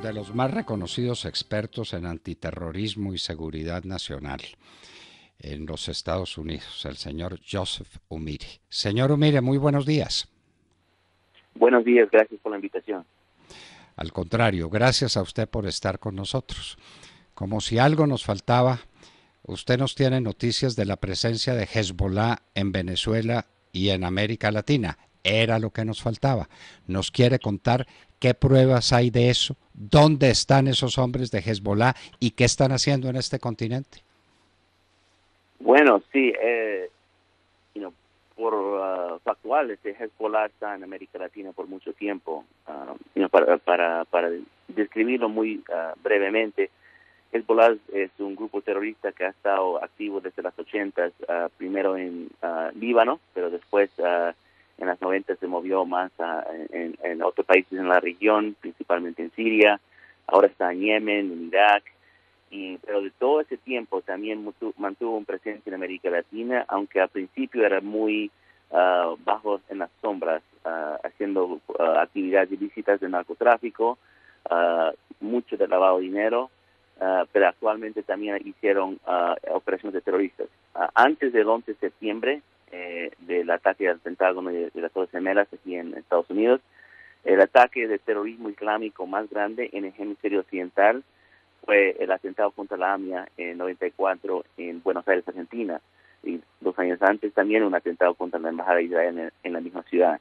de los más reconocidos expertos en antiterrorismo y seguridad nacional en los Estados Unidos, el señor Joseph Umire. Señor Umire, muy buenos días. Buenos días, gracias por la invitación. Al contrario, gracias a usted por estar con nosotros. Como si algo nos faltaba, usted nos tiene noticias de la presencia de Hezbollah en Venezuela y en América Latina. Era lo que nos faltaba. ¿Nos quiere contar qué pruebas hay de eso? ¿Dónde están esos hombres de Hezbollah y qué están haciendo en este continente? Bueno, sí, por factual, Hezbollah está en América Latina por mucho tiempo. Para describirlo muy brevemente, Hezbollah es un grupo terrorista que ha estado activo desde las 80, primero en Líbano, pero después en las 90 se movió más en otros países en la región, principalmente en Siria. Ahora está en Yemen, en Irak. Pero de todo ese tiempo también mantuvo un presencia en América Latina, aunque al principio era muy bajo en las sombras, haciendo actividades ilícitas de narcotráfico, mucho de lavado de dinero, pero actualmente también hicieron operaciones de terroristas. Antes del 11 de septiembre, del ataque al Pentágono y de las Torres Gemelas aquí en Estados Unidos, el ataque de terrorismo islámico más grande en el hemisferio occidental fue el atentado contra la AMIA en 94 en Buenos Aires, Argentina, y 2 años antes también un atentado contra la Embajada de Israel en la misma ciudad.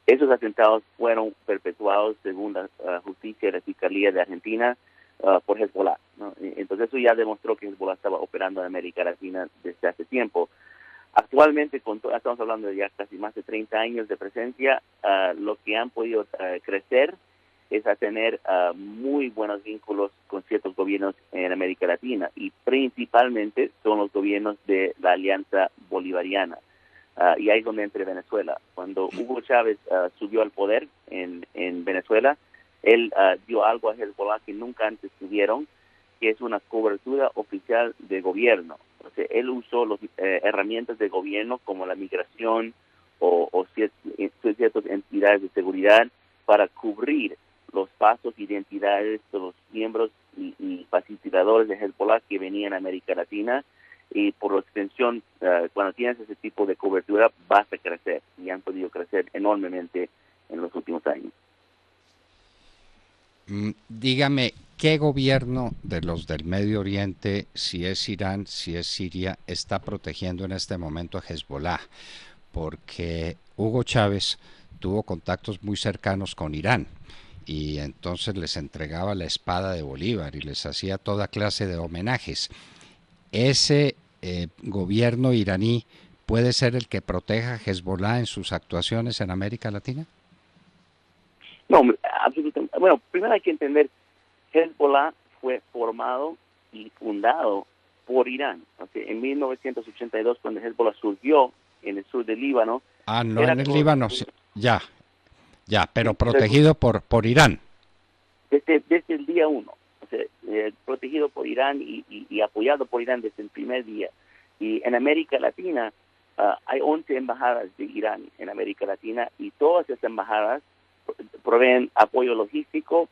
Esos atentados fueron perpetuados según la justicia de la Fiscalía de Argentina por Hezbollah, ¿no? Entonces eso ya demostró que Hezbollah estaba operando en América Latina desde hace tiempo. Actualmente, estamos hablando de ya casi más de 30 años de presencia, lo que han podido crecer es a tener muy buenos vínculos con ciertos gobiernos en América Latina, y principalmente son los gobiernos de la Alianza Bolivariana. Y ahí es donde entra Venezuela. Cuando Hugo Chávez subió al poder en Venezuela, él dio algo a Hezbollah que nunca antes tuvieron, que es una cobertura oficial de gobierno. O sea, él usó las herramientas de gobierno como la migración o ciertas entidades de seguridad para cubrir los pasos, identidades de los miembros y facilitadores de Hezbollah que venían a América Latina, y por extensión, cuando tienes ese tipo de cobertura, vas a crecer, y han podido crecer enormemente en los últimos años. Dígame, ¿qué gobierno de los del Medio Oriente, si es Irán, si es Siria, está protegiendo en este momento a Hezbollah? Porque Hugo Chávez tuvo contactos muy cercanos con Irán y entonces les entregaba la espada de Bolívar y les hacía toda clase de homenajes. ¿Ese gobierno iraní puede ser el que proteja a Hezbollah en sus actuaciones en América Latina? No, absolutamente. Bueno, primero hay que entender, Hezbollah fue formado y fundado por Irán. O sea, en 1982, cuando Hezbollah surgió en el sur del Líbano. Ah, no, en el Líbano, sí, ya, pero protegido por Irán. Desde el día uno, o sea, protegido por Irán y apoyado por Irán desde el primer día. Y en América Latina hay 11 embajadas de Irán en América Latina, y todas esas embajadas proveen apoyo logístico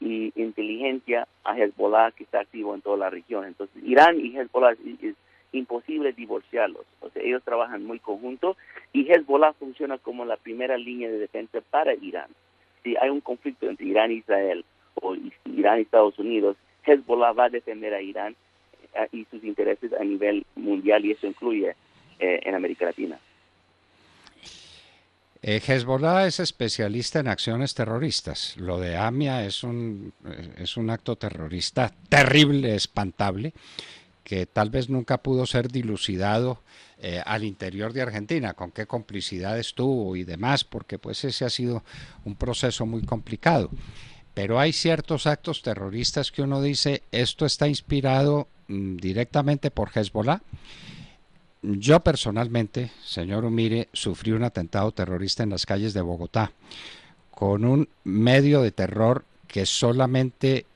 y inteligencia a Hezbollah, que está activo en toda la región. Entonces, Irán y Hezbollah es imposible divorciarlos. O sea, ellos trabajan muy conjunto, y Hezbollah funciona como la primera línea de defensa para Irán. Si hay un conflicto entre Irán e Israel, o Irán y Estados Unidos, Hezbollah va a defender a Irán y sus intereses a nivel mundial, y eso incluye en América Latina. Hezbollah es especialista en acciones terroristas. Lo de AMIA es un acto terrorista terrible, espantable, que tal vez nunca pudo ser dilucidado al interior de Argentina, con qué complicidades tuvo y demás, porque pues ese ha sido un proceso muy complicado. Pero hay ciertos actos terroristas que uno dice, esto está inspirado directamente por Hezbollah. Yo personalmente, señor Umire, sufrí un atentado terrorista en las calles de Bogotá, con un medio de terror que solamente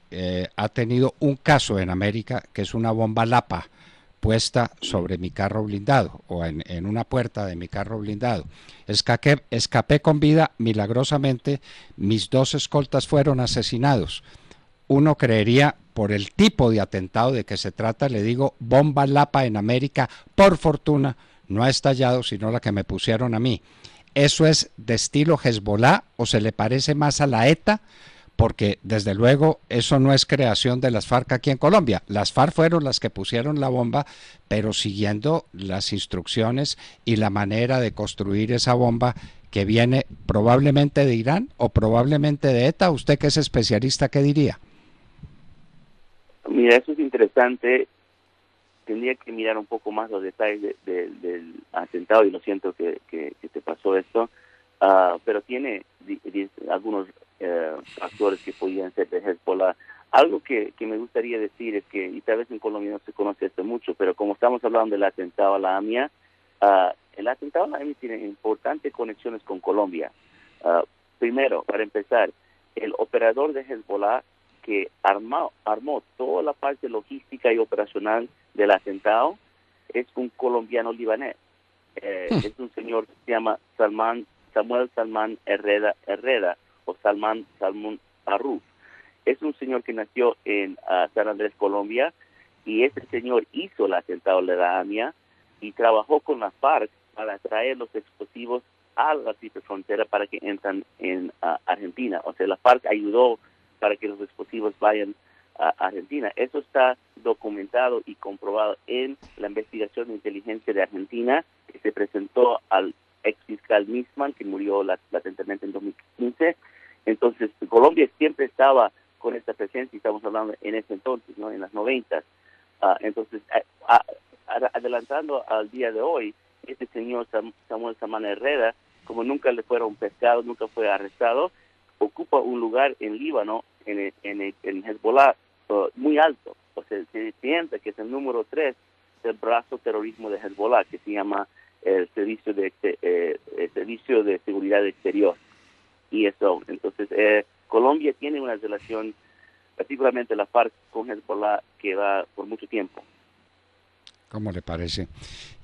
ha tenido un caso en América, que es una bomba Lapa puesta sobre mi carro blindado o en una puerta de mi carro blindado. Escapé con vida milagrosamente, mis 2 escoltas fueron asesinados. uno creería, por el tipo de atentado de que se trata, le digo, bomba Lapa en América, por fortuna, no ha estallado, sino la que me pusieron a mí. ¿Eso es de estilo Hezbollah o se le parece más a la ETA? Porque desde luego eso no es creación de las FARC aquí en Colombia. Las FARC fueron las que pusieron la bomba, pero siguiendo las instrucciones y la manera de construir esa bomba que viene probablemente de Irán o probablemente de ETA. Usted que es especialista, ¿qué diría? Mira, eso es interesante. Tendría que mirar un poco más los detalles del atentado y lo siento que te pasó esto, pero tiene algunos factores que podrían ser de Hezbollah. Algo que me gustaría decir es que, y tal vez en Colombia no se conoce esto mucho, pero como estamos hablando del atentado a la AMIA, el atentado a la AMIA tiene importantes conexiones con Colombia. Primero, para empezar, el operador de Hezbollah que armó toda la parte logística y operacional del atentado es un colombiano libanés. Es un señor que se llama Samuel Salman Herrera o Salman Arruf. Es un señor que nació en San Andrés, Colombia, y ese señor hizo el atentado de la AMIA y trabajó con la FARC para traer los explosivos a la triple frontera para que entran en Argentina. O sea, la FARC ayudó para que los explosivos vayan a Argentina. Eso está documentado y comprobado en la investigación de inteligencia de Argentina que se presentó al ex fiscal Nisman, que murió latentemente en 2015. Entonces, Colombia siempre estaba con esta presencia, y estamos hablando en ese entonces, ¿no? En las 90. Entonces, adelantando al día de hoy, este señor Samuel Salman Herrera, como nunca le fueron pescados, nunca fue arrestado, ocupa un lugar en Líbano, en Hezbollah, muy alto. O sea, se piensa que es el número 3 del brazo terrorismo de Hezbollah, que se llama el Servicio de Seguridad Exterior. Y eso, entonces, Colombia tiene una relación, particularmente la FARC con Hezbollah, que va por mucho tiempo. ¿Cómo le parece?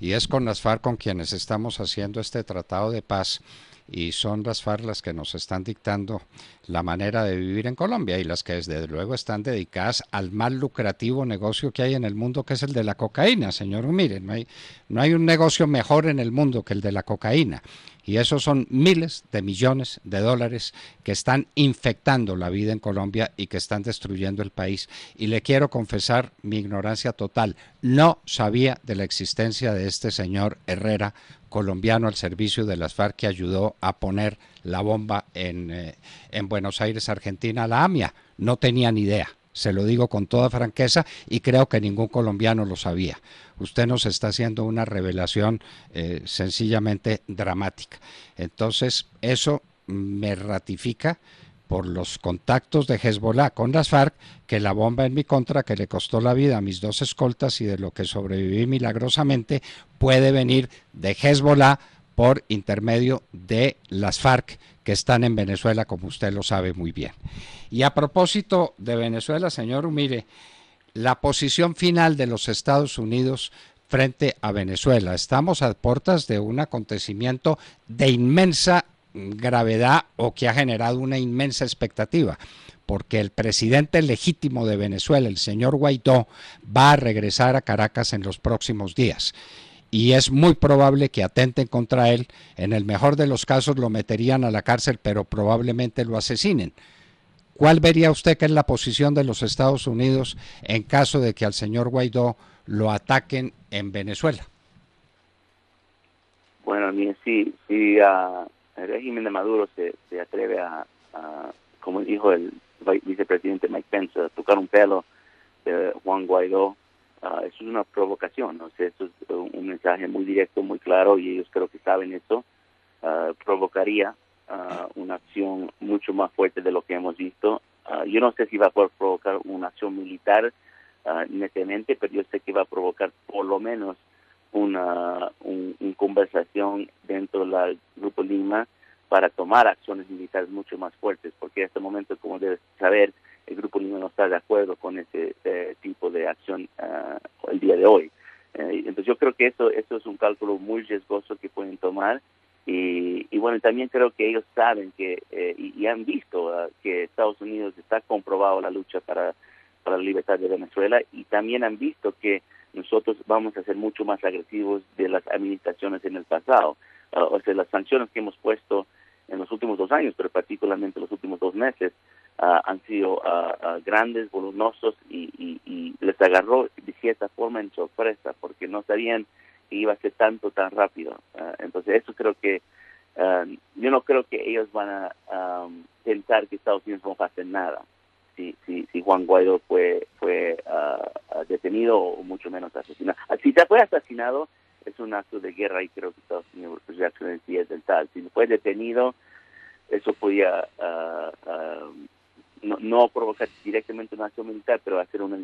Y es con las FARC con quienes estamos haciendo este tratado de paz, y son las FARC las que nos están dictando la manera de vivir en Colombia y las que desde luego están dedicadas al más lucrativo negocio que hay en el mundo, que es el de la cocaína, señor. Miren, no hay un negocio mejor en el mundo que el de la cocaína, y esos son miles de millones de dólares que están infectando la vida en Colombia y que están destruyendo el país. Y le quiero confesar mi ignorancia total, no sabía de la existencia de este señor Herrera, colombiano al servicio de las FARC, que ayudó a poner la bomba en Buenos Aires, Argentina, la AMIA. No tenía ni idea, se lo digo con toda franqueza, y creo que ningún colombiano lo sabía. Usted nos está haciendo una revelación sencillamente dramática. Entonces, eso me ratifica, por los contactos de Hezbollah con las FARC, que la bomba en mi contra, que le costó la vida a mis 2 escoltas y de lo que sobreviví milagrosamente, puede venir de Hezbollah por intermedio de las FARC, que están en Venezuela, como usted lo sabe muy bien. Y a propósito de Venezuela, señor, mire, la posición final de los Estados Unidos frente a Venezuela. Estamos a puertas de un acontecimiento de inmensa gravedad, o que ha generado una inmensa expectativa, porque el presidente legítimo de Venezuela, el señor Guaidó, va a regresar a Caracas en los próximos días, y es muy probable que atenten contra él. En el mejor de los casos lo meterían a la cárcel, pero probablemente lo asesinen. ¿Cuál vería usted que es la posición de los Estados Unidos en caso de que al señor Guaidó lo ataquen en Venezuela? Bueno, si el régimen de Maduro se atreve como dijo el vicepresidente Mike Pence, a tocar un pelo de Juan Guaidó, eso es una provocación, ¿no? O sea, eso es un mensaje muy directo, muy claro, y ellos creo que saben eso. Provocaría una acción mucho más fuerte de lo que hemos visto. Yo no sé si va a poder provocar una acción militar netamente, pero yo sé que va a provocar por lo menos una conversación dentro del Grupo Lima para tomar acciones militares mucho más fuertes, porque en este momento, como debes saber, el Grupo Lima no está de acuerdo con ese tipo de acción el día de hoy. Entonces yo creo que eso es un cálculo muy riesgoso que pueden tomar, Y bueno, también creo que ellos saben que y han visto que Estados Unidos está comprobado la lucha para la libertad de Venezuela, y también han visto que nosotros vamos a ser mucho más agresivos de las administraciones en el pasado. O sea, las sanciones que hemos puesto en los últimos 2 años, pero particularmente los últimos 2 meses, han sido grandes, voluminosos, y les agarró de cierta forma en sorpresa, porque no sabían que iba a ser tan rápido. Entonces eso creo que, yo no creo que ellos van a pensar que Estados Unidos no va a hacer nada si Juan Guaidó fue detenido, o mucho menos asesinado. Si se fue asesinado, es un acto de guerra, y creo que Estados Unidos reacciona en sí es del tal. Si fue detenido, eso podía no provocar directamente una acción militar, pero hacer una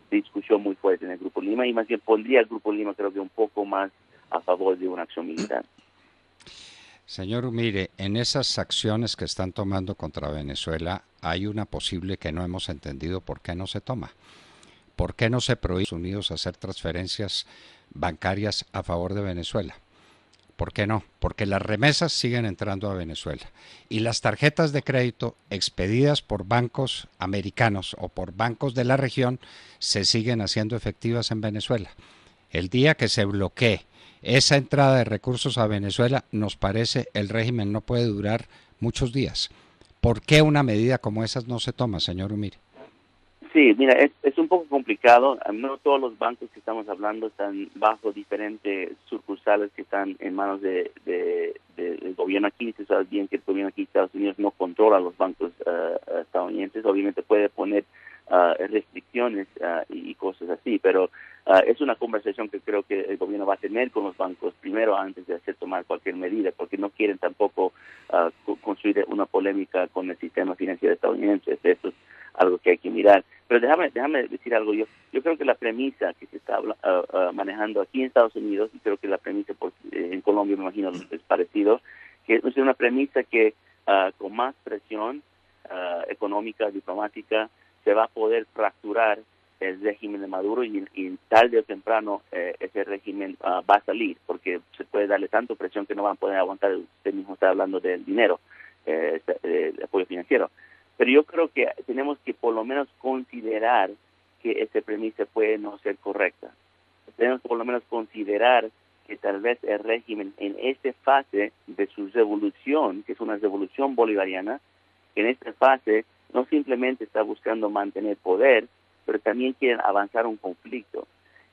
discusión muy fuerte en el Grupo Lima, y más bien pondría al Grupo Lima, creo que un poco más a favor de una acción militar. Señor Humire, en esas acciones que están tomando contra Venezuela hay una posible que no hemos entendido por qué no se toma. ¿Por qué no se prohíbe a Estados Unidos hacer transferencias bancarias a favor de Venezuela? ¿Por qué no? Porque las remesas siguen entrando a Venezuela, y las tarjetas de crédito expedidas por bancos americanos o por bancos de la región se siguen haciendo efectivas en Venezuela. El día que se bloquee esa entrada de recursos a Venezuela, nos parece el régimen no puede durar muchos días. ¿Por qué una medida como esas no se toma, señor Humire? Sí, mira, es un poco complicado. No todos los bancos que estamos hablando están bajo diferentes sucursales que están en manos del gobierno aquí. Se sabe bien que el gobierno aquí de Estados Unidos no controla los bancos estadounidenses. Obviamente puede poner restricciones y cosas así, pero es una conversación que creo que el gobierno va a tener con los bancos primero, antes de hacer tomar cualquier medida, porque no quieren tampoco construir una polémica con el sistema financiero estadounidense. Eso es algo que hay que mirar. Pero déjame decir algo. Yo creo que la premisa que se está manejando aquí en Estados Unidos, y creo que la premisa en Colombia, me imagino, es parecido, que es una premisa que con más presión económica, diplomática, se va a poder fracturar el régimen de Maduro, y tarde o temprano ese régimen va a salir, porque se puede darle tanto presión que no van a poder aguantar. Usted mismo está hablando del dinero, el apoyo financiero. Pero yo creo que tenemos que por lo menos considerar que esa premisa puede no ser correcta. Tenemos que por lo menos considerar que tal vez el régimen en esta fase de su revolución, que es una revolución bolivariana, en esta fase no simplemente está buscando mantener poder, pero también quieren avanzar un conflicto.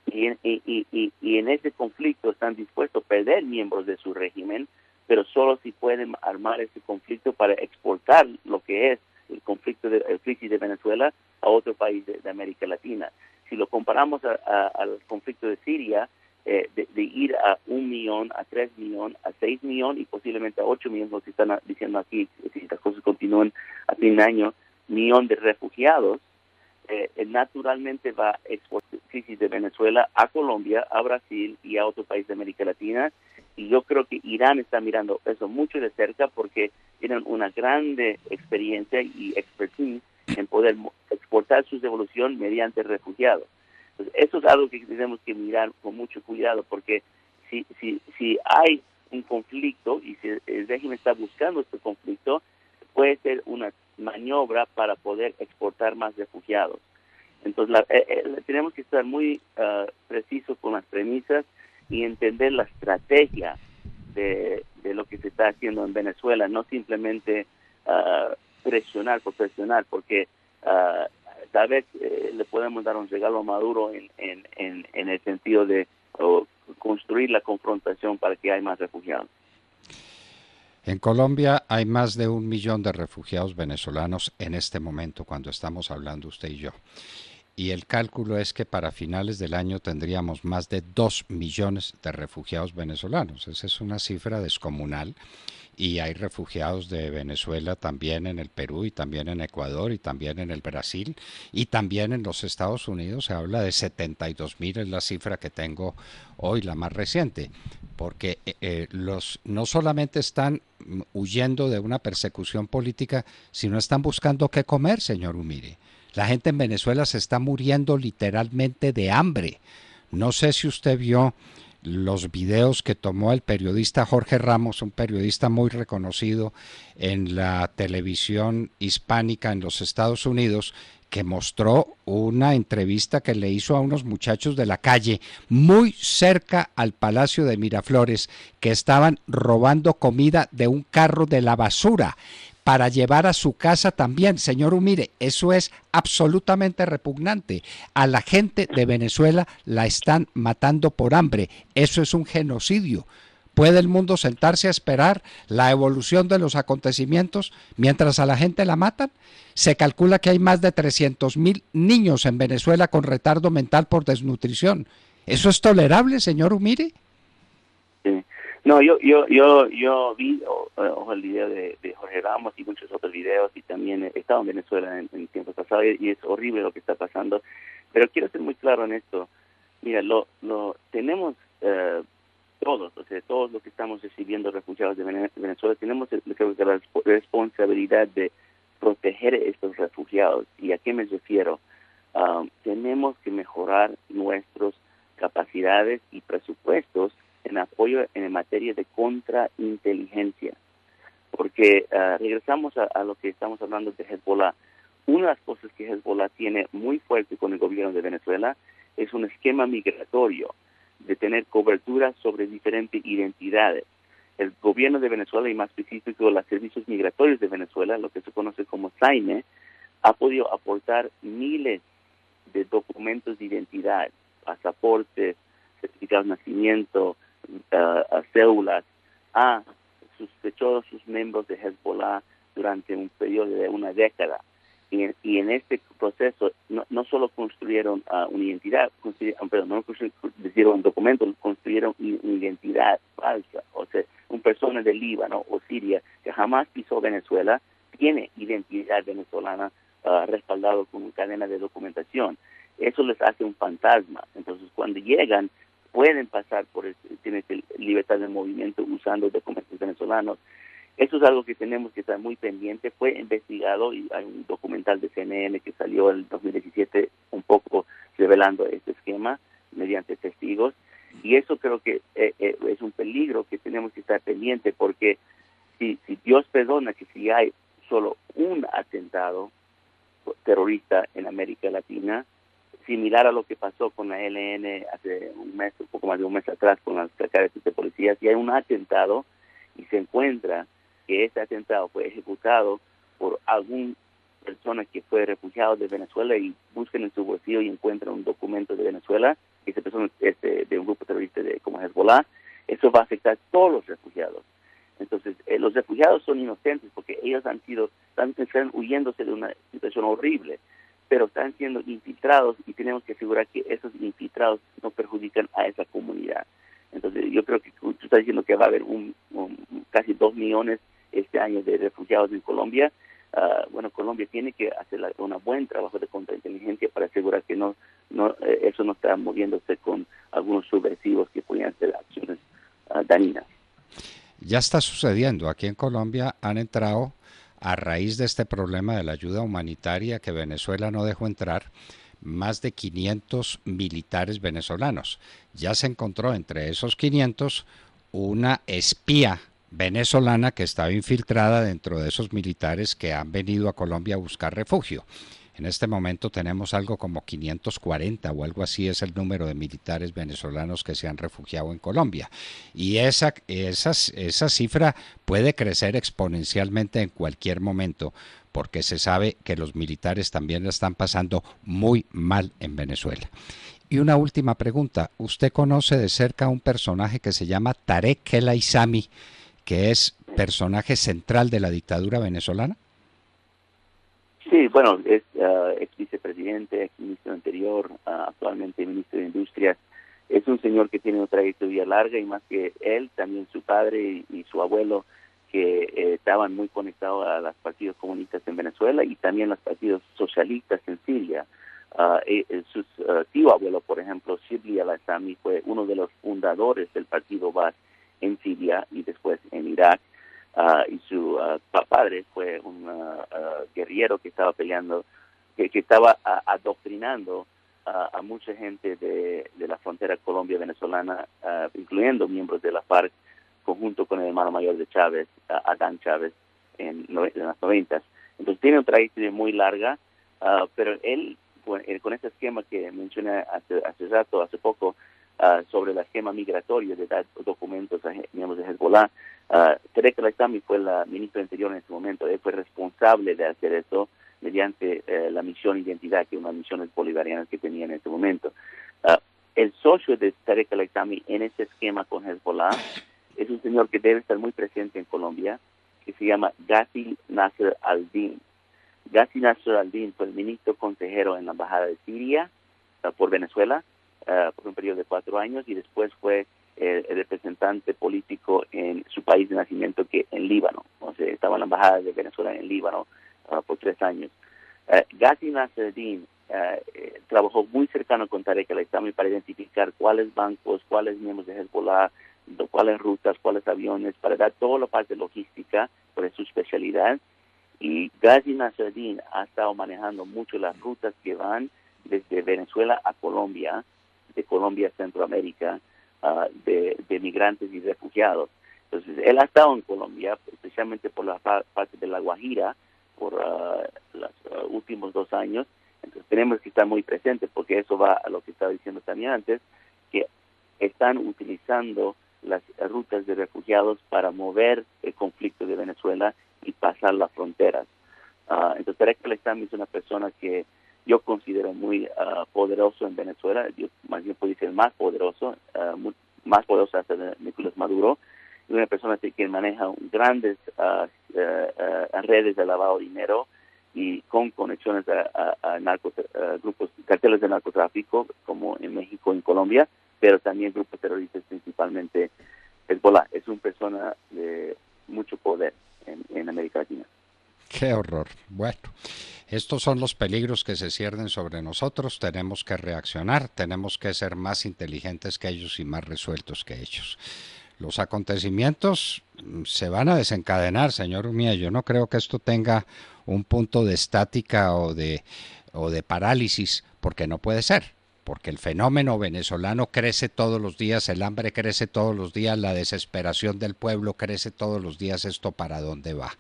Y en ese conflicto están dispuestos a perder miembros de su régimen, pero solo si pueden armar ese conflicto para exportar lo que es el conflicto el crisis de Venezuela a otro país de América Latina. Si lo comparamos al conflicto de Siria, de ir a 1 millón, a 3 millones, a 6 millones y posiblemente a 8 millones, lo que están diciendo aquí, si las cosas continúan a fin de año, millón de refugiados, naturalmente va a exportar la crisis de Venezuela a Colombia, a Brasil y a otro país de América Latina. Y yo creo que Irán está mirando eso mucho de cerca, porque tienen una grande experiencia y expertise en poder exportar su revolución mediante refugiados. Entonces, eso es algo que tenemos que mirar con mucho cuidado, porque si hay un conflicto y si el régimen está buscando este conflicto, puede ser una maniobra para poder exportar más refugiados. Entonces, tenemos que estar muy precisos con las premisas y entender la estrategia de lo que se está haciendo en Venezuela, no simplemente presionar por presionar, porque tal vez le podemos dar un regalo a Maduro en el sentido de construir la confrontación para que haya más refugiados. En Colombia hay más de 1 millón de refugiados venezolanos en este momento, cuando estamos hablando usted y yo. Y el cálculo es que para finales del año tendríamos más de 2 millones de refugiados venezolanos. Esa es una cifra descomunal. Y hay refugiados de Venezuela también en el Perú, y también en Ecuador, y también en el Brasil, y también en los Estados Unidos. Se habla de 72.000, es la cifra que tengo hoy, la más reciente, porque no solamente están huyendo de una persecución política, sino están buscando qué comer, señor Humire. La gente en Venezuela se está muriendo literalmente de hambre. No sé si usted vio los videos que tomó el periodista Jorge Ramos, un periodista muy reconocido en la televisión hispánica en los Estados Unidos, que mostró una entrevista que le hizo a unos muchachos de la calle muy cerca al Palacio de Miraflores, que estaban robando comida de un carro de la basura para llevar a su casa también. Señor Umire, eso es absolutamente repugnante. A la gente de Venezuela la están matando por hambre. Eso es un genocidio. ¿Puede el mundo sentarse a esperar la evolución de los acontecimientos mientras a la gente la matan? Se calcula que hay más de 300.000 niños en Venezuela con retardo mental por desnutrición. ¿Eso es tolerable, señor Umire? Sí. No, yo vi el video de Jorge Ramos y muchos otros videos, y también he estado en Venezuela en tiempos pasados, y es horrible lo que está pasando. Pero quiero ser muy claro en esto. Mira, lo tenemos todos, o sea, todos los que estamos recibiendo refugiados de Venezuela, tenemos creo que la responsabilidad de proteger a estos refugiados. ¿Y a qué me refiero? Tenemos que mejorar nuestras capacidades y presupuestos en apoyo en materia de contrainteligencia, porque regresamos a lo que estamos hablando de Hezbollah. Una de las cosas que Hezbollah tiene muy fuerte con el gobierno de Venezuela es un esquema migratorio de tener cobertura sobre diferentes identidades. El gobierno de Venezuela, y más específico los servicios migratorios de Venezuela, lo que se conoce como SAIME, ha podido aportar miles de documentos de identidad, pasaportes, certificados de nacimiento, cédulas a sospechosos miembros de Hezbollah durante un periodo de una década. Y en este proceso no solo construyeron una identidad, no construyeron un documento, construyeron una identidad falsa. O sea, una persona de Líbano o Siria que jamás pisó Venezuela tiene identidad venezolana respaldado con una cadena de documentación. Eso les hace un fantasma. Entonces, cuando llegan, pueden pasar tienen libertad de movimiento usando documentos venezolanos. Eso es algo que tenemos que estar muy pendiente. Fue investigado y hay un documental de CNN que salió en el 2017 un poco revelando este esquema mediante testigos. Y eso creo que es un peligro que tenemos que estar pendiente, porque si Dios perdona que si hay solo un atentado terrorista en América Latina, similar a lo que pasó con la ELN hace un mes, un poco más de un mes atrás, con las carreras de policía, si hay un atentado y se encuentra que ese atentado fue ejecutado por alguna persona que fue refugiado de Venezuela, y busquen en su bolsillo y encuentran un documento de Venezuela, que esa persona es de un grupo terrorista como Hezbollah, eso va a afectar a todos los refugiados. Entonces, los refugiados son inocentes porque ellos están huyéndose de una situación horrible, pero están siendo infiltrados, y tenemos que asegurar que esos infiltrados no perjudican a esa comunidad. Entonces, yo creo que tú estás diciendo que va a haber casi 2 millones este año de refugiados en Colombia. Bueno, Colombia tiene que hacer un buen trabajo de contrainteligencia para asegurar que eso no está moviéndose con algunos subversivos que podrían hacer acciones dañinas. Ya está sucediendo. Aquí en Colombia han entrado, a raíz de este problema de la ayuda humanitaria que Venezuela no dejó entrar, más de 500 militares venezolanos. Ya se encontró entre esos 500 una espía venezolana que estaba infiltrada dentro de esos militares que han venido a Colombia a buscar refugio. En este momento tenemos algo como 540 o algo así es el número de militares venezolanos que se han refugiado en Colombia. Y esa cifra puede crecer exponencialmente en cualquier momento, porque se sabe que los militares también la están pasando muy mal en Venezuela. Y una última pregunta. ¿Usted conoce de cerca a un personaje que se llama Tarek El Aissami, que es personaje central de la dictadura venezolana? Sí, bueno, es ex vicepresidente, ex ministro anterior, actualmente ministro de Industria. Es un señor que tiene una trayectoria larga, y más que él, también su padre y su abuelo, que estaban muy conectados a los partidos comunistas en Venezuela y también los partidos socialistas en Siria. Su tío abuelo, por ejemplo, Shibli al-Assami, fue uno de los fundadores del partido Baath en Siria y después en Irak. Y su padre fue un guerrillero que estaba peleando, que estaba adoctrinando a mucha gente de la frontera Colombia-Venezolana, incluyendo miembros de la FARC, conjunto con el hermano mayor de Chávez, Adán Chávez, en las 90. Entonces tiene una trayectoria muy larga, pero él, con ese esquema que mencioné hace poco, sobre el esquema migratorio de dar documentos a miembros de Hezbollah, Tarek al-Aissami fue la ministra del Interior en ese momento. Él fue responsable de hacer eso mediante la misión Identidad, que es una misión bolivariana que tenía en ese momento. El socio de Tarek al-Aissami en ese esquema con Hezbollah es un señor que debe estar muy presente en Colombia, que se llama Ghazi Nasser al-Din. Ghazi Nasser al-Din fue el ministro consejero en la Embajada de Siria por Venezuela por un periodo de 4 años, y después fue el representante político en su país de nacimiento, que en Líbano. O sea, estaba en la Embajada de Venezuela en Líbano por 3 años. Ghazi Nasser al-Din trabajó muy cercano con Tarek al-Aissami para identificar cuáles bancos, cuáles miembros de Hezbollah, cuáles rutas, cuáles aviones, para dar toda la parte logística, por su especialidad. Y Ghazi Nasser al-Din ha estado manejando mucho las rutas que van desde Venezuela a Colombia, de Colombia a Centroamérica, de migrantes y refugiados. Entonces, él ha estado en Colombia, especialmente por la parte de La Guajira, por los últimos 2 años. Entonces, tenemos que estar muy presentes, porque eso va a lo que estaba diciendo también antes, que están utilizando las rutas de refugiados para mover el conflicto de Venezuela y pasar las fronteras. Entonces, Tarek al-Aissami es una persona que yo considero muy poderoso en Venezuela. Yo más bien puedo decir más poderoso hasta de Nicolás Maduro. Es una persona que maneja grandes redes de lavado de dinero y con conexiones a grupos, carteles de narcotráfico, como en México y en Colombia, pero también grupos terroristas, principalmente Hezbollah. Es una persona de mucho poder en América Latina. Qué horror. Bueno, estos son los peligros que se ciernen sobre nosotros. Tenemos que reaccionar, tenemos que ser más inteligentes que ellos y más resueltos que ellos. Los acontecimientos se van a desencadenar, señor Umía. Yo no creo que esto tenga un punto de estática o de parálisis, porque no puede ser. Porque el fenómeno venezolano crece todos los días, el hambre crece todos los días, la desesperación del pueblo crece todos los días. ¿Esto para dónde va?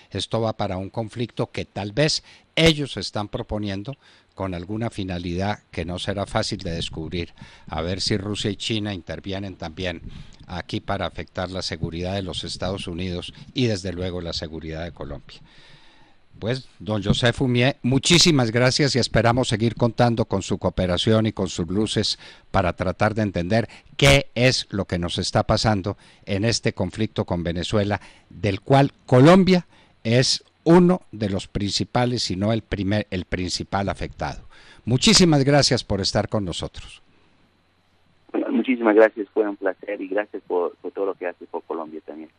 Esto va para un conflicto que tal vez ellos están proponiendo con alguna finalidad que no será fácil de descubrir. A ver si Rusia y China intervienen también aquí para afectar la seguridad de los Estados Unidos y desde luego la seguridad de Colombia. Pues, don José Fumié, muchísimas gracias y esperamos seguir contando con su cooperación y con sus luces para tratar de entender qué es lo que nos está pasando en este conflicto con Venezuela, del cual Colombia es uno de los principales, si no el principal afectado. Muchísimas gracias por estar con nosotros. Muchísimas gracias, fue un placer, y gracias por todo lo que hace por Colombia también.